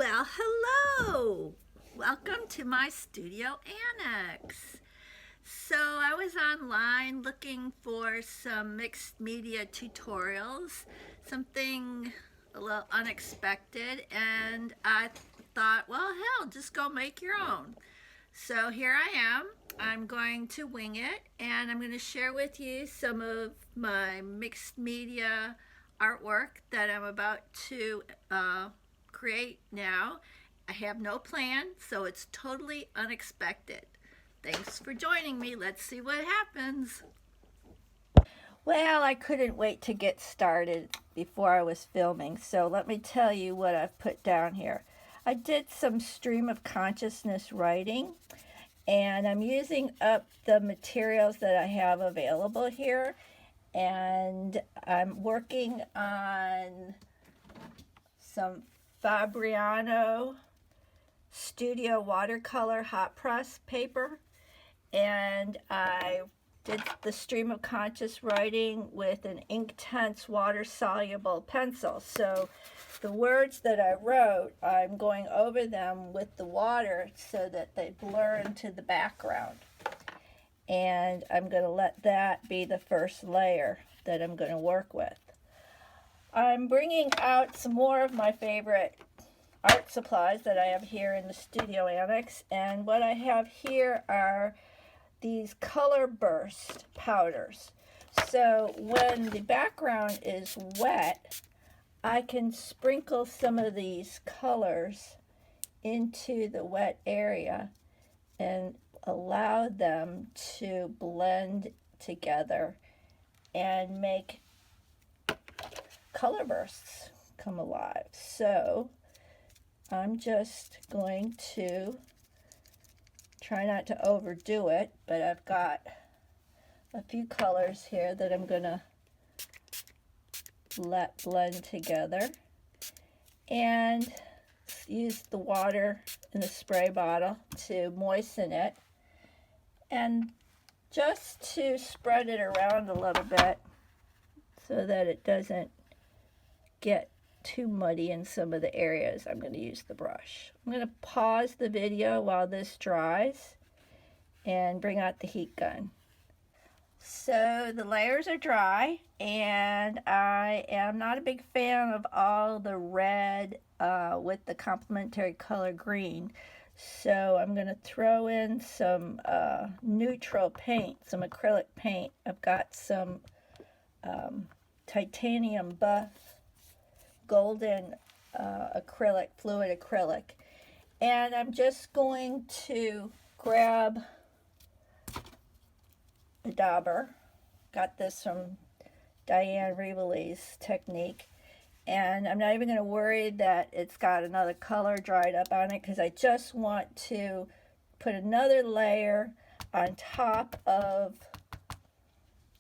Well, hello! Welcome to my studio annex. So, I was online looking for some mixed media tutorials, something a little unexpected, and I thought, well, hell, just go make your own. So, here I am. I'm going to wing it, and I'm going to share with you some of my mixed media artwork that I'm about to create now. I have no plan, so it's totally unexpected. Thanks for joining me. Let's see what happens. Well, I couldn't wait to get started before I was filming, so let me tell you what I've put down here. I did some stream of consciousness writing, and I'm using up the materials that I have available here, and I'm working on some Fabriano Studio watercolor hot press paper, and I did the stream of conscious writing with an Inktense water soluble pencil. So the words that I wrote, I'm going over them with the water so that they blur into the background. And I'm going to let that be the first layer that I'm going to work with. I'm bringing out some more of my favorite art supplies that I have here in the studio annex, and what I have here are these color burst powders. So when the background is wet, I can sprinkle some of these colors into the wet area and allow them to blend together and make color bursts come alive. So I'm just going to try not to overdo it, but I've got a few colors here that I'm going to let blend together, and use the water in the spray bottle to moisten it, and just to spread it around a little bit so that it doesn't get too muddy in some of the areas. I'm going to use the brush. I'm going to pause the video while this dries and bring out the heat gun. So the layers are dry, and I am not a big fan of all the red with the complementary color green. So I'm going to throw in some neutral paint, some acrylic paint. I've got some titanium buff golden acrylic, fluid acrylic, and I'm just going to grab a dauber. Got this from Diane Rivoli's technique, and I'm not even going to worry that it's got another color dried up on it, because I just want to put another layer on top of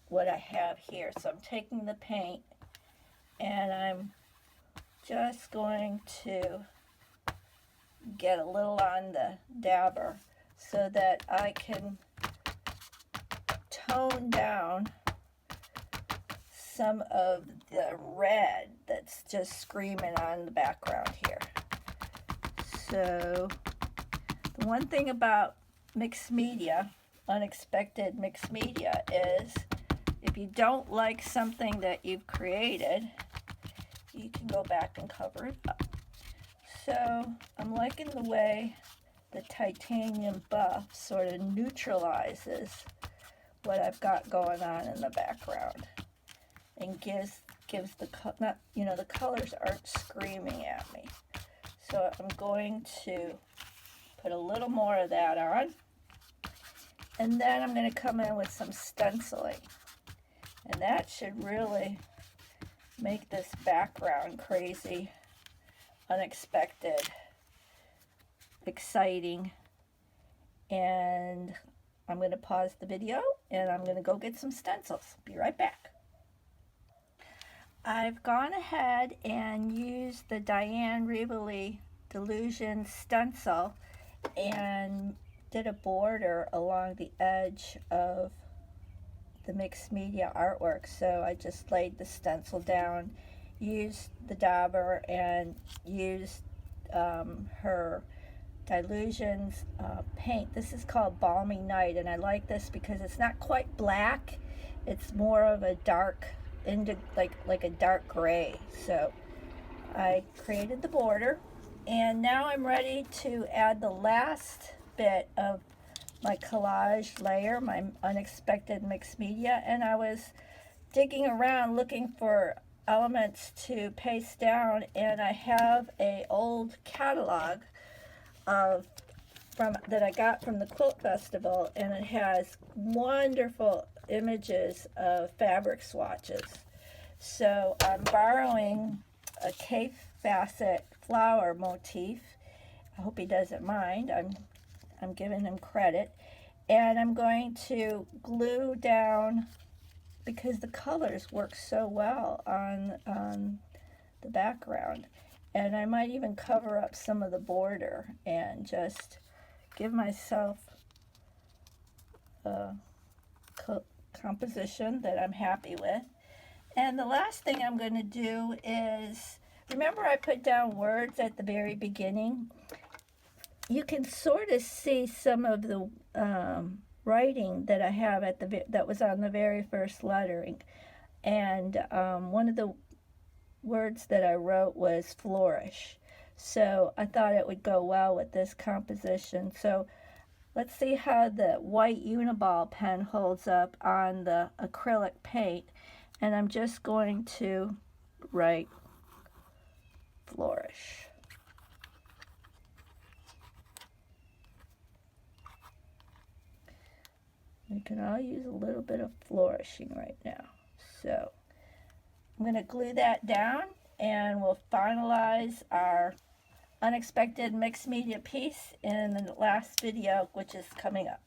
what I have here. So I'm taking the paint and I'm just going to get a little on the dabber so that I can tone down some of the red that's just screaming on the background here. So the one thing about mixed media, unexpected mixed media, is if you don't like something that you've created, you can go back and cover it up. So I'm liking the way the titanium buff sort of neutralizes what I've got going on in the background, and gives the not, the colors aren't screaming at me. So I'm going to put a little more of that on, and then I'm going to come in with some stenciling, and that should really make this background crazy, unexpected, exciting. And I'm going to pause the video and I'm going to go get some stencils. Be right back. I've gone ahead and used the Diane Rivoli Delusion stencil and did a border along the edge of the mixed media artwork. So I just laid the stencil down, used the dauber, and used her Dilutions paint. This is called Balmy Night, and I like this because it's not quite black. It's more of a dark, like a dark gray. So I created the border, and now I'm ready to add the last bit of my collage layer, my unexpected mixed media, and I was digging around looking for elements to paste down, and I have a old catalog that I got from the Quilt Festival, and it has wonderful images of fabric swatches. So I'm borrowing a cave facet flower motif. I hope he doesn't mind. I'm giving him credit, and I'm going to glue down, because the colors work so well on the background. And I might even cover up some of the border and just give myself a composition that I'm happy with. And the last thing I'm going to do is, remember I put down words at the very beginning? You can sort of see some of the writing that I have that was on the very first lettering. And one of the words that I wrote was flourish. So I thought it would go well with this composition. So let's see how the white Uniball pen holds up on the acrylic paint. And I'm just going to write flourish. We can all use a little bit of flourishing right now. So I'm going to glue that down, and we'll finalize our unexpected mixed media piece in the last video, which is coming up.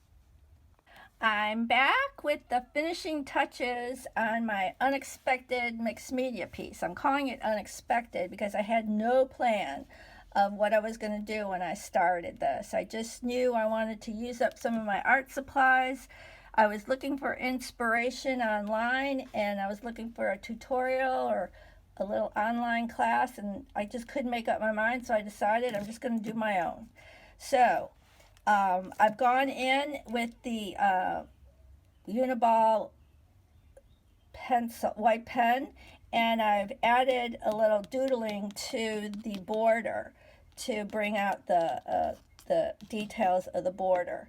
I'm back with the finishing touches on my unexpected mixed media piece. I'm calling it unexpected because I had no plan of what I was going to do when I started this. I just knew I wanted to use up some of my art supplies. I was looking for inspiration online, and I was looking for a tutorial or a little online class, and I just couldn't make up my mind, so I decided I'm just going to do my own. So I've gone in with the Uniball pencil, white pen, and I've added a little doodling to the border to bring out the details of the border.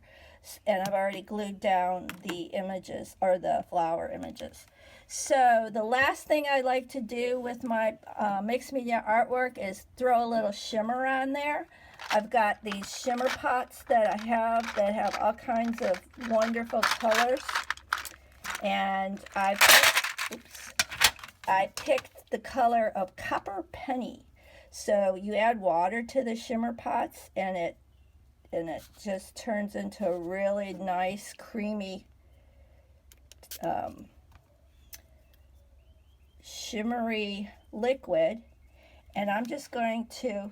And I've already glued down the images, or the flower images. So the last thing I like to do with my mixed media artwork is throw a little shimmer on there. I've got these shimmer pots that I have that have all kinds of wonderful colors. And I picked the color of Copper Penny. So you add water to the shimmer pots, and it just turns into a really nice, creamy, shimmery liquid. And I'm just going to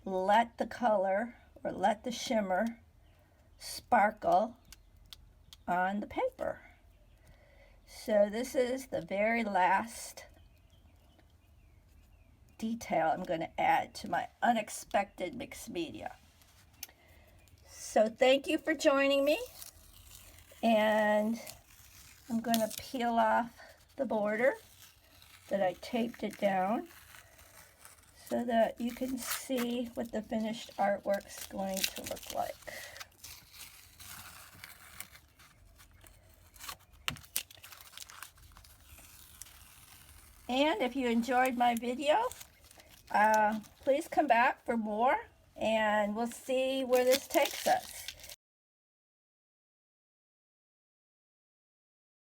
let the color, or let the shimmer, sparkle on the paper. So this is the very last detail I'm going to add to my unexpected mixed media. So thank you for joining me, and I'm going to peel off the border that I taped it down so that you can see what the finished artwork's going to look like. And if you enjoyed my video, please come back for more, and we'll see where this takes us.